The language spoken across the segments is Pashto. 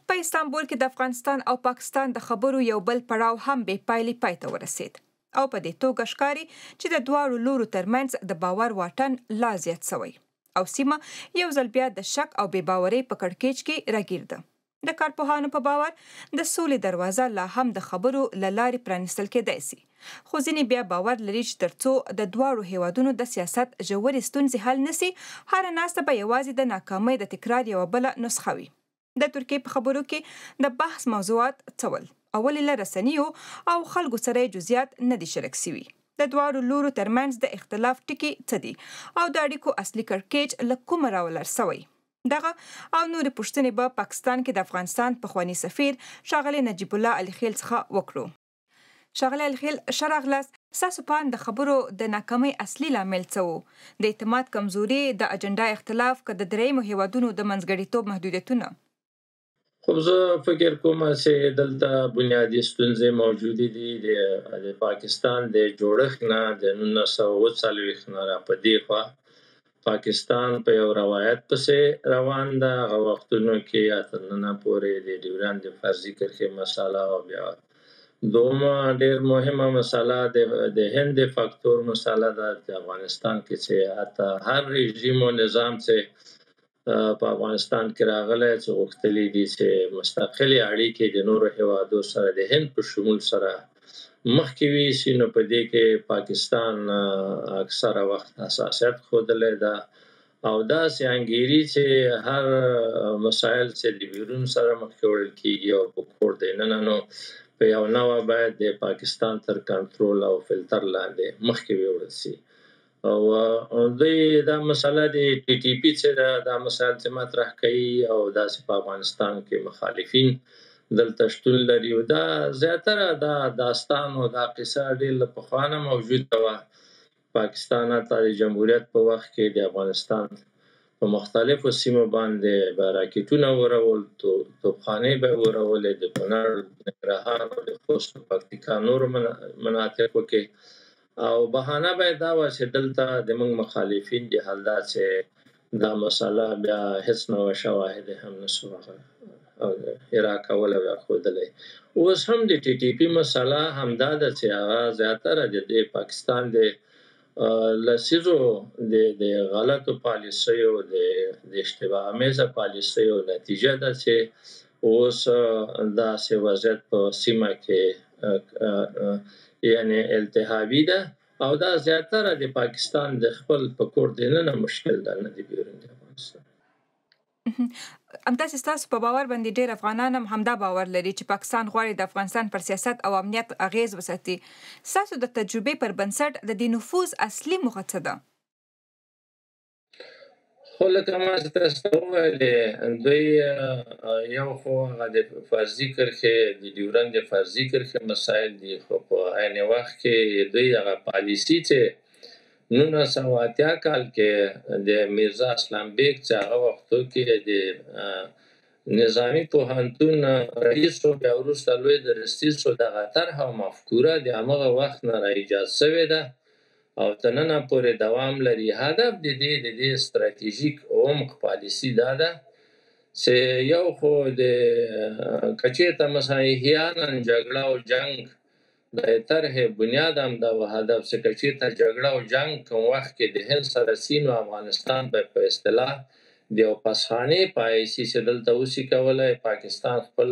په استانبول کې د افغانستان او پاکستان د خبرو یو بل پړاو هم بې پایلې پای ته ورسید او په دې توګه ښکاري چې د دواړو لورو ترمنځ د باور واټن لا زیات شوی او سیمه یو ځل بیا د شک او بې باورۍ په کړکېچ کې راګیر ده. د کارپوهانو په باور د سولې دروازه لا هم د خبرو له لارې پرانیستل کېدای شي، خو ځینې بیا باور لري چې ترڅو د دواړو هیوادونو د سیاست ژورې ستونزې حل نشي، هره ناسته به یوازې د ناکامۍ د تکرار یوه بله نسخه وي. د ترکیې په خبرو کې د بحث موضوعات څه ول او ولې له رسنیو او خلکو سره یې جزئیات نه دي شریک سوي، د دواړو لورو ترمنځ د اختلاف ټکي څه دي او د اړیکو اصلي کړکېچ له کومه راولر سوی. دغه او نورې پوښتنې به پاکستان کې د افغانستان پخواني سفیر ښاغلی نجیب الله الخیل څخه وکړو. ښاغلی الخیل، ښه راغلاست. ستاسو په اند د خبرو د ناکامۍ اصلي لامل څه و؟ د اعتماد کمزوري، د اجنډا اختلاف، که د درېیمو هیوادونو د منځګړیتوب محدودیتونه؟ خو زه فکر کوم چې دلته بنیادي ستونزې موجودې دي. د پاکستان د جوړښت نه د 1940 نه را په دې خوا پاکستان په یو روایت پسې روان ده. هغه وختونو کې تر ننه پورې د ډیورند فرضي کرښې مسله او بیا دومره ډېر مهمه مسله د هند فاکتور مسله ده د افغانستان کې چې حتی هر رژیم او نظام چې په افغانستان کې راغلی چې غوښتلي دي چې مستقلې اړیکې د نورو هیوادو سره د هند په شمول سره مخکې ویسي، نو په دې کې پاکستان اکثره وخت حساسیت ښودلی ده او داسې انګیري چې هر مسایل چې د بیرون سره مخکې وړل کېږي او په کور دننه نو په یو نوعه باید د پاکستان تر کنټرول او فلټر لاندې مخکې ویوړل سي. او دوی دا مسله د ټي ټي پي چې دا مسایل چې مطرح کوي او داسې په افغانستان کې مخالفین دلته شتون لري او دا زیاتره دا داستان او دا قصه ډېر له پخوا نه موجوده وه. پاکستان حتی د جمهوریت په وخت کې د افغانستان په مختلفو سیمو باندې به راکټونه ورول، توپخانې به ورولې د کونړ، ننګرهار او د خوست، پکتیکا نورو مناطقو کې، او بهانه به یې دا وه چې دلته زموږ مخالفین دي حل دا چې دا مسله بیا هېڅ نوع شواهد هم نسو احرا کولی او یا ښودلی. اوس هم د ټي ټي پي مسله همدا ده چې هغه زیاتره د پاکستان د لسیزو د غلطو پالیسیو د اشتباه امیزه پالیسیو نتیجه ده چې اوس داسې وضعیت په سیمه کې یعنی التهابي ده او دا زیاتره د پاکستان د خپل په کور دننه مشکل ده، نه د بیرون د افغانستان. همداسې ستاسو په باور باندې ډېر افغانان هم همدا باور لري چې پاکستان غواړي د افغانستان پر سیاست او امنیت اغیز وساتي. ستاسو د تجربې پر بنسټ د دې نفوذ اصلي موخه څه ده؟ خو لکه ما چې تاسو ته وویلې، دوی یو خو هغه د فرضي کرښې د ډیورند د فرضي کرښې مسایل دي، خو په عین وخت کې دوی هغه پالیسي چې 1980 کال کې د میرزا اسلام بیگ چې هغه وختو کې د نظامي پوهنتون رئیس و بیا وروسته لوی درستیز و، دغه طرحه او مفکوره د همغه وخت نه را ایجاد سوې ده او تر ننه پورې دوام لري. هدف د دې ستراتیژیک عمق پالیسي دا ده چې یو خو د که چېرته مثلا احیانا جګړه او جنګ د طرحې بنیاد هم دا هدف چې که چېرته جګړه او جنګ کوم وخت کې د هند سره سین او افغانستان په اصطلاح د یو پسخانې په حیث چې دلته اوسي کولی پاکستان خپل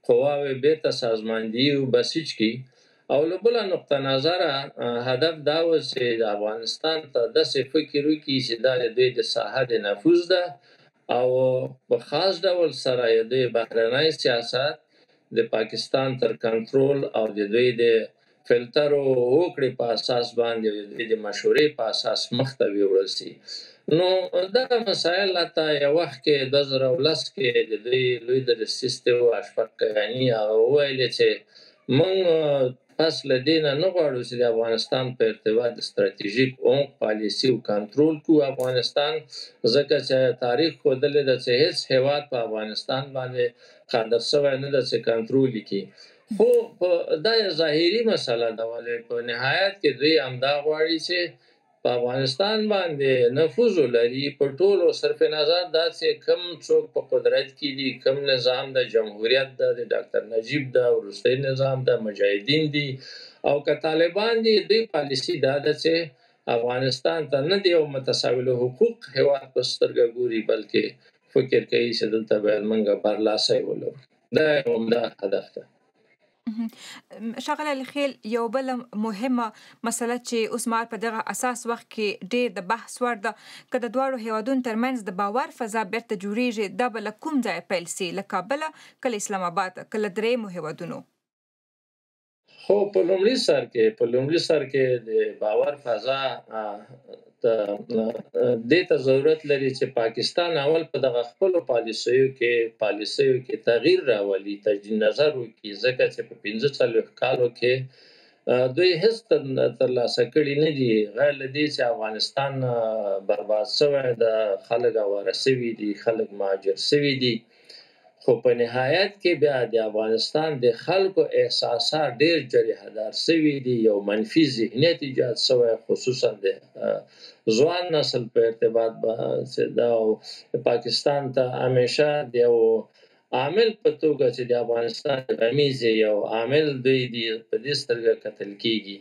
قواوې بیرته سازماندهي او بسیج کړي، او له بله نقطه نظره هدف دا و چې د افغانستان ته داسې فکر وکړي چې دا د دوی د ساحه د نفوذ ده او په خاص ډول سره د دوی بهرنی سیاست د پاکستان تر کنټرول او د دوی د فلټر او هوکړې په اساس باندې د دوی د مشورې په اساس مخته ویوړل سي. نو دغه مسایل حتی یو وخت کې 2010 کې د دوی لوی درستیز ته اشفاق کیانی هغه وویلې چې موږ پس له دې نه غواړو چې د افغانستان په ارتباط د ستراتیژیک عمق پالیسي او کنټرول کړو افغانستان، ځکه چې تاریخ ښودلی ده چې هېڅ هیواد په افغانستان باندې قادر شوی نه ده چې کنټرول یې کړي. خو دا ظاهري مسله ده، ولې په نهایت کې دوی همدا غواړي چې په افغانستان باندې نفوذ ولري، په ټولو صرف نظر داسې کم څوک په قدرت کې دي، کم نظام د جمهوریت د ډاکټر نجیب د وروستی نظام د مجاهدین دي او که طالبان دي، دوی پالیسي دا ده چې افغانستان ته نه دی یو متساوي حقوق هېواد په سترګه ګوري، بلکې فکر کوي چې دلته باید موږ برلاسی ولرو. دا یې عمده هدف ده. ښاغلی الخیل، یو بل مهمه مسله چې اوس مهال په دغه اساس وخت کې ډیر د بحث وړ ده، که د دواړو هیوادونو ترمنځ د باور فضا بیرته جوړیږي، دا به له کوم ځایه پیل سي؟ له کابله، که له اسلام آباد، که له درېیمو هیوادونو؟ خو په لومړي سر کې د باور فضا دې ته ضرورت لري چې پاکستان اول په دغه خپلو پالیسیو کې تغییر راولي، تجدید نظر وکړي، ځکه چې په 45 کالو کې دوی هیڅ ترلاسه کړي نه دي، غیر له دې چې افغانستان برباد شوی د خلک اواره شوي دي، خلک مهاجر شوي دي. خو په نهایت کې بیا د افغانستان د خلکو احساسات ډیر جریحه‌دار شوي دي، یو منفي ذهنیت ایجاد شوی، خصوصا د ځوان نسل په ارتباط باندې دا پاکستان ته همیشه د یو عامل په توګه چې د افغانستان غمیز یو عامل دوی دی په دې سترګه کتل کیږي.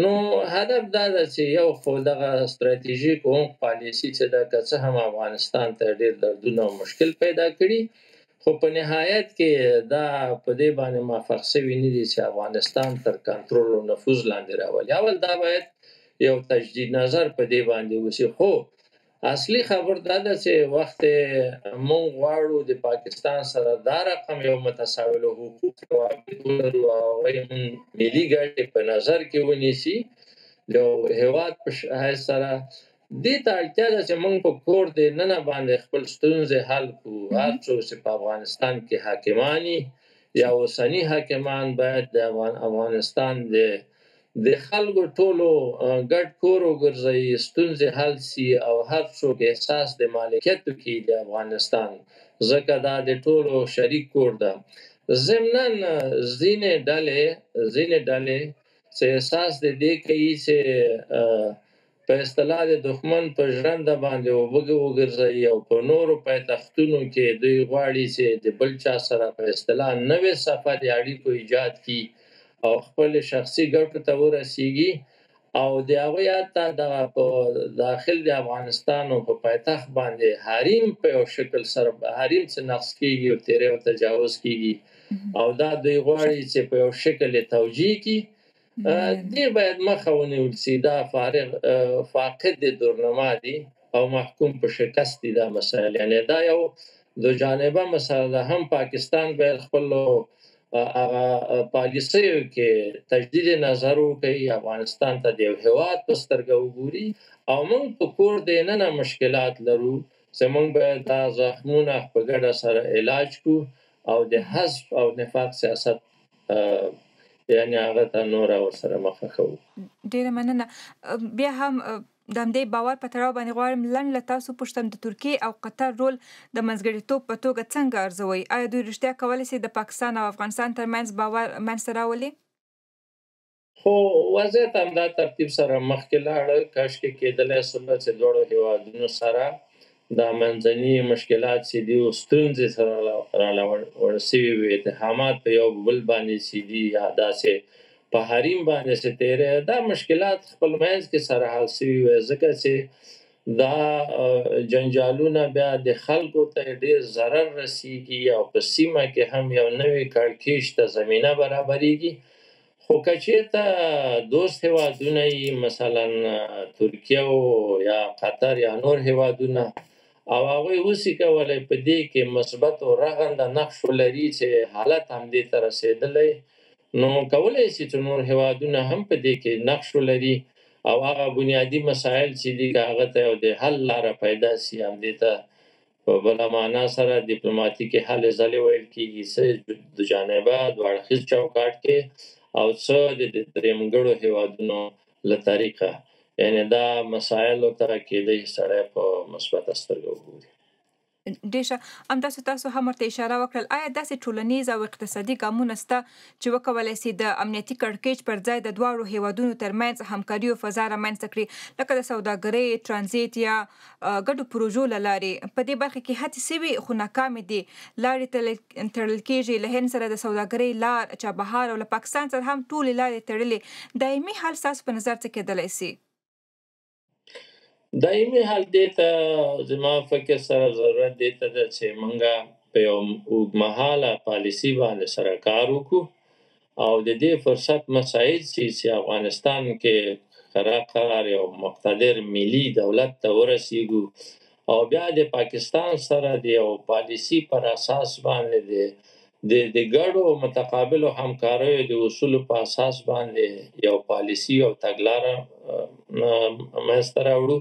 نو هدف دا ده چې یو خو دغه ستراتیژیک او پالیسي چې دا که څه هم افغانستان ته ډیر دردونه او مشکل پیدا کړي، خو په نهایت کې دا په دې باندې موفق شوي نه دي چې افغانستان تر کنټرول او نفوذ لاندې راولي. اول دا باید یو تجدید نظر په دې باندې وشي. خو اصلي خبر دا ده چې وخت مونږ غواړو د پاکستان سره دا رقم یو متساوي حقوق ولرو او ملي ګټې په نظر کې ونیسي، یو هېواد په حیث سره دې ته اړتیا ده چې موږ په کور دننه باندې خپل ستونزې حل کړو. هر څوک چې په افغانستان کې حاکمان یا اوسني حاکمان باید د افغانستان د خلکو ټولو ګډ کور وګرځوي، ستونزې حل سي او هر څوک احساس د مالکیت وکړي د افغانستان، ځکه دا د ټولو شریک کور ده. ضمناً ځینې ډلې چې احساس د دې کوي چې په اصطلاح د دښمن په ژرنده باندې اوبه وګرځوي او په نورو پایتختونو کې دوی غواړي چې د بل چا سره په اصطلاح نوې صفحه د اړیکو ایجاد کړي او خپل شخصي ګټو ته ورسیږي او د هغوی حتی په داخل د افغانستان او په پایتخت باندې حریم په یو شکل سره حریم څه نقض کیږي او تیری او تجاوز کیږي او دا دوی غواړي چې په یو شکل یې توجیه کړي. دې باید مخه ونیول سي. دا فاقد دورنما دي او محکوم په شکست دي دا مسایل. یعنی دا یو دو جانبه مسله ده. هم پاکستان باید خپل هغه پالیسیو کې تجدید نظر وکړي، افغانستان ته د یو هېواد په سترګه وګوري او موږ په کور دننه مشکلات لرو چې موږ باید دا زخمونه په ګډه سره علاج کړو او د حذف او نفاق سیاست یعنی هغه ته نور ورسره مخه کوو. ډیره مننه. بیا هم د همدې باور په تړاو باندې غواړم لنډ له تاسو پوښتم، د ترکیې او قطر رول د منځګړیتوب په توګه څنګه ارزوئ؟ آیا دوی رښتیا کولی شي د پاکستان او افغانستان ترمنځ باور منځته راولي؟ خو وضعیت همدا ترتیب سره مخکې لاړه. کاشکې کېدلی شوه چې دواړو هېوادونو سره دا منځني مشکلات چې دي او ستونزې سره رالاوړ شوي وي، اتهامات په یو بل باندې چې دي یا داسې په حریم باندې چې تیری، دا مشکلات خپل منځ کې سره حل شوي وي، ځکه چې دا جنجالونه بیا د خلکو ته ډېر ضرر رسیږي او په سیمه کې هم یو نوې کړکېچ ته زمینه برابریږي. خو که چېرته دوست هېوادونه یي، مثلا ترکیه یا قطر یا نور هېوادونه، او هغوی اوسي کولی په دې کې مثبت او رغنده نقش ولري چې حالت همدې ته رسېدلی، نو کولی شي چې نور هېوادونه هم په دې کې نقش ولري او هغه بنیادي مسایل چې دي که هغه ته یو د حل لاره پیدا سي، همدې ته په بله معنا سره ډیپلوماتیکې هلې ځلې ویل کېږي، څه د جانبه دوه اړخیز چوکاټ کې او څه د درېیمګړو هېوادونو له طریقه. یعنی دا مسایلو ته کېدای سړی په مثبته سترګه وګوري. ډېر همداسې تاسو هم ورته اشاره وکړل، آیا داسې ټولنیز او اقتصادي ګامونه شته چې وکولی سي د امنیتي کړکېچ پر ځای د دواړو هیوادونو ترمنځ همکاري او فضا رامنځته کړي، لکه د سوداګرۍ، ترانزیت یا ګډو پروژو له لارې؟ په دې برخه کې هڅې سوي خو ناکامې دي. لارې تړل کېږي، له هند سره د سوداګرۍ لار، چابهار او له پاکستان سره هم ټولې لارې تړلې. دایمي حل ستاسو په نظر څه کېدلی سي؟ دایمي حل دې ته زما فکر سره ضرورت دې ته ده چې موږ په یو اوږدمهاله پالیسي باندې سره کار وکړو او د دې فرصت مساعد شي چې افغانستان کې قرار یو مقتدر ملي دولت ته ورسیږو او بیا د پاکستان سره د یو پالیسي پر اساس باندې د ګډو متقابلو همکاریو د اصولو په اساس باندې یو پالیسي او تګلاره منځته راوړو.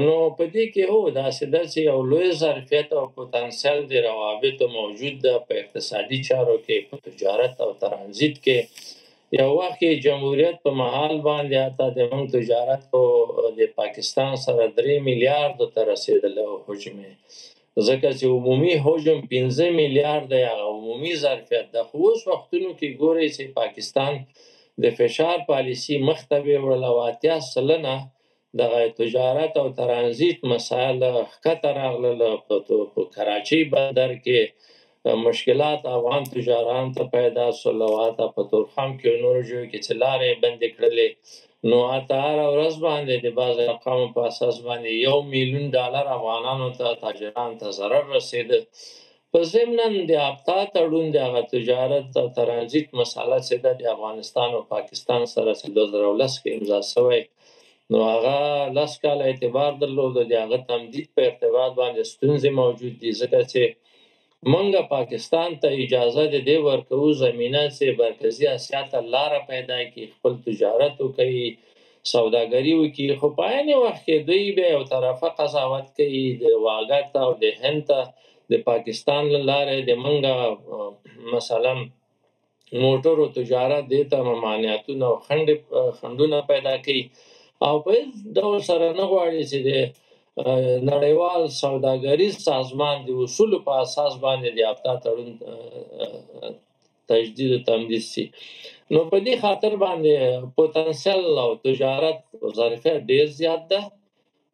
نو په دې کې هو داسې یو لوی ظرفیت او پوتنسیال د روابطو موجود ده په اقتصادي چارو کې، په تجارت او ترانزیت کې. یو وخت کې جمهوریت په محل باندې حتی د موږ تجارت د پاکستان سره 3 میلیارډو ته رسېدلی و حجم یې، ځکه چې عمومي حجم 15 میلیارډ هغه عمومي ظرفیت ده. خو اوس وختونو کې ګورئ چې پاکستان د فشار پالیسي مخته ویوړله او 80 سلنه دغه تجارت او ترانزیت مسایل ښکته راغلل. په کراچۍ بندر کې مشکلات افغان تجارانو ته پیدا شول او حتی په تورخم کې او نورو ځایو کې چې لارې بندې کړلې، نو حتی هره ورځ باندې د بعضو ارقامو په اساس باندې $1 میلیون افغانانو ته تاجرانو ته ضرر رسېده. په ضمناً د ابتا تړون د هغه تجارت او ترانزیت مسله چې ده د افغانستان او پاکستان سره چې 2010 کې امضا شوی، نو هغه 10 کاله اعتبار درلود. د هغه تمدید په ارتباط باندې ستونزې موجود دي، ځکه چې موږ پاکستان ته اجازه د دې ورکوو زمینه چې مرکزي اسیا ته لاره پیدا کړي، خپل تجارت وکړي، سوداګري وکړي، خو په عین وخت کې دوی بیا یو طرفه قضاوت کوي د واګت او د هند ته د پاکستان له لارې د موږ مثلا موټرو تجارت دې ته ممانعتونه او خنډونه پیدا کوي او په هیڅ ډول سره نه غواړي چې د نړیوال سوداګریز سازمان د اصولو په اساس باندې د ابتا تړون تجدید او تمدید شي. نو په دې خاطر باندې پوتنسیال او تجارت ظرفیت ډیر زیات ده،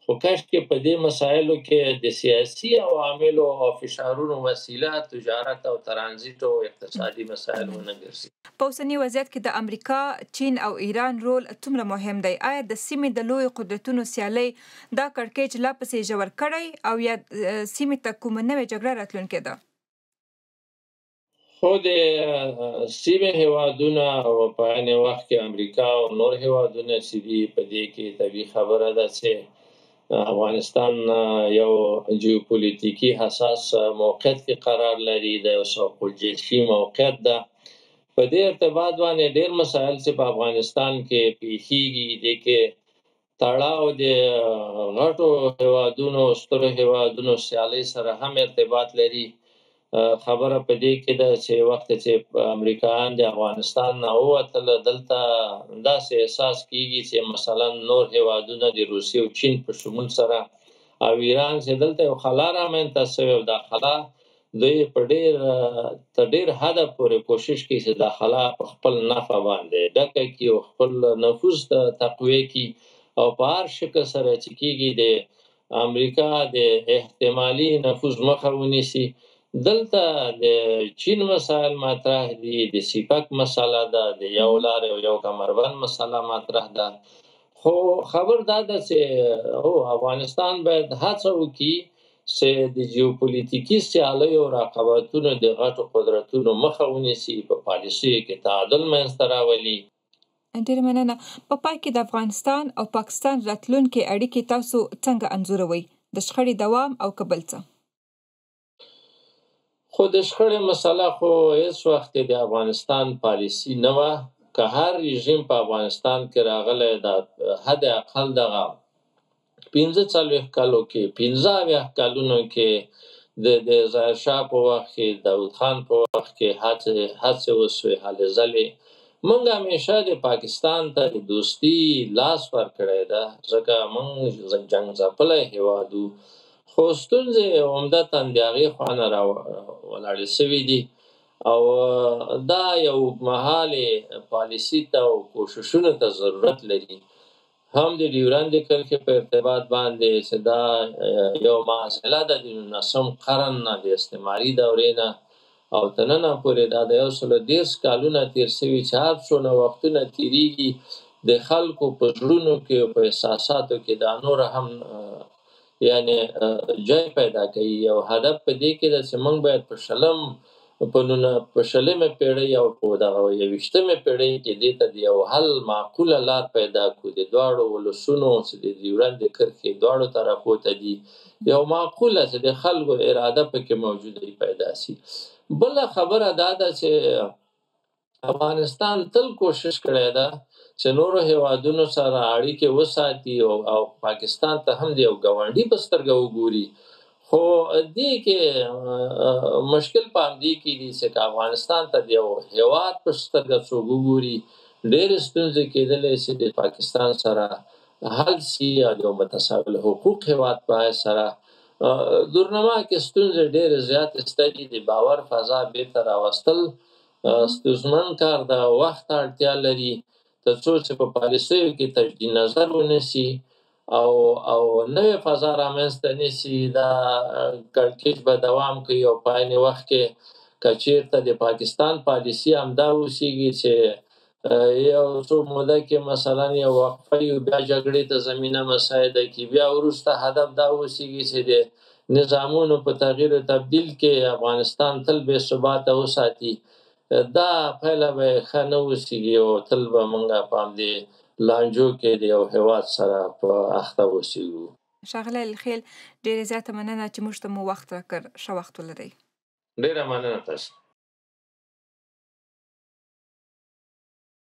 خو کاشکې په دې مسایلو کې د سیاسي عواملو او فشارونو وسیله تجارت او ترانزیت او اقتصادي مسایل ونه ګرځي. په اوسني وضعیت کې د امریکا، چین او ایران رول څومره مهم دی؟ آیا د سیمې د لویو قدرتونو سیالۍ دا کړکېچ لا پسې ژور کړی او یا سیمې ته کومه نوې جګړه راتلونکې ده؟ خو د سیمې هیوادونه او په عین وخت کې امریکا او نور هیوادونه چې دي، په دې کې طبیعي خبره ده چې افغانستان یو جیوپولیټیکي حساس موقعیت کې قرار لري، د یو سوق الجیشي موقعیت ده. په دې ارتباط باندې ډېر مسایل چې په افغانستان کې پیښیږي، دې کې تړاو د غټو هیوادونو، سترو هیوادونو سیالۍ سره هم ارتباط لري. خبره په دې کې ده چې وخت چې امریکایان د افغانستان نه ووتل، دلته داسې احساس کیږي چې مثلا نور هیوادونه د روسیې او چین په شمول سره او ایران چې دلته یو خلا رامنځته شوې او دا خلا دوی په ډېر حده پورې کوشش کوي چې دا خلا په خپل نفع باندې ډکه کړي او خپل نفوذ تقویه کړي او په هر شکل سره چې کېږي د امریکا د احتمالي نفوذ مخه ونیسي. دلته د چین مسایل مطرح دي، د سیپک مسله ده، د یو لار او یو کمربند مسله مطرح ده. خو خبر دا ده چې افغانستان باید هڅه وکړي چې د جیوپولیټیکي سیالیو او رقابتونو د غټو قدرتونو مخه ونیسي، په پالیسیو کې تعادل منځته راولي. ډېره مننه. په پای کې د افغانستان او پاکستان راتلونکي اړیکې تاسو څنګه انځوروئ؟ د شخړې دوام او که بل څه؟ خو د شخړې مسله خو هیڅ وخت د افغانستان پالیسي نه وه. که هر رژیم په افغانستان کې راغلی، د حد اقل دغه 45 کالو کې، 15 کالونو کې د ظاهرشاه په وخت کې، داود خان په وخت کې هڅې وسوې، هلې ځلې. موږ همیشه د پاکستان ته د دوستي لاس ورکړی ده، ځکه موږ جنګ ځپلی هیواد وو. خو ستونزې عمدتاً د هغې خوا نه ولاړې سوي دي او دا یو اوږدمهالې پالیسي ته او کوششونو ته ضرورت لري. هم د ډیورند کرښې په ارتباط باندې چې دا یو معضله ده د 19 قرن نه د استعماري دورې نه او تر ننه پورې دا د 130 کالونه تیر سوي چې هر څونه وختونه تیریږي د خلکو په زړونو کې او په احساساتو کې دا نور هم یعنی جای پیدا کوي. او هدف په دې کې ده چې موږ باید په شلمه پیړۍ او په دغه 21مه پیړۍ کې دې ته د یو حل معقوله لار پیدا کړو. د دواړو ولسونو چې د ډیورند کرښې دواړو طرفو ته دي یو معقوله چې د خلکو اراده پکې موجوده پیدا سي. بله خبره دا ده چې افغانستان تل کوشش کړی ده چې نورو هیوادونو سره اړیکې وساتي او پاکستان ته هم د یو ګاونډي په سترګه وګوري. خو دې کې مشکل په همدې کې دي چې افغانستان ته د یو هیواد په سترګه څوک وګوري ډېرې ستونزې کېدلی شي د پاکستان سره حل سي او د یو متساوي الحقوق هیواد په حیث سره. دورنما کې ستونزې ډېرې زیاتې شته دي. د باور فضا بېرته راوستل ستونزمن کار ده، وخت ته اړتیا لري تر څو چې په پالیسیو کې تجدید نظر ونسي او نوې فضا رامنځته نسي. دا کړکېچ به دوام کوي او په عین وخت کې که چېرته د پاکستان پالیسي همدا اوسېږي چې یو څو موده کې مثلا یو وقفه وي بیا جګړې ته زمینه مساعده کړي، بیا وروسته هدف دا اوسېږي چې د نظامونو په تغییر او تبدیل کې افغانستان تل بې ثباته وساتي، دا پایله به ښه نه اوسېږي او تل به موږ په همدې لانجو کې د یو هیواد سره په اخته اوسېږو. ښاغلی الخیل ډېره زیاته مننه چې موږ ته مو وخت راکړ. ښه وخت ولرئ. ډېره مننه تاسو.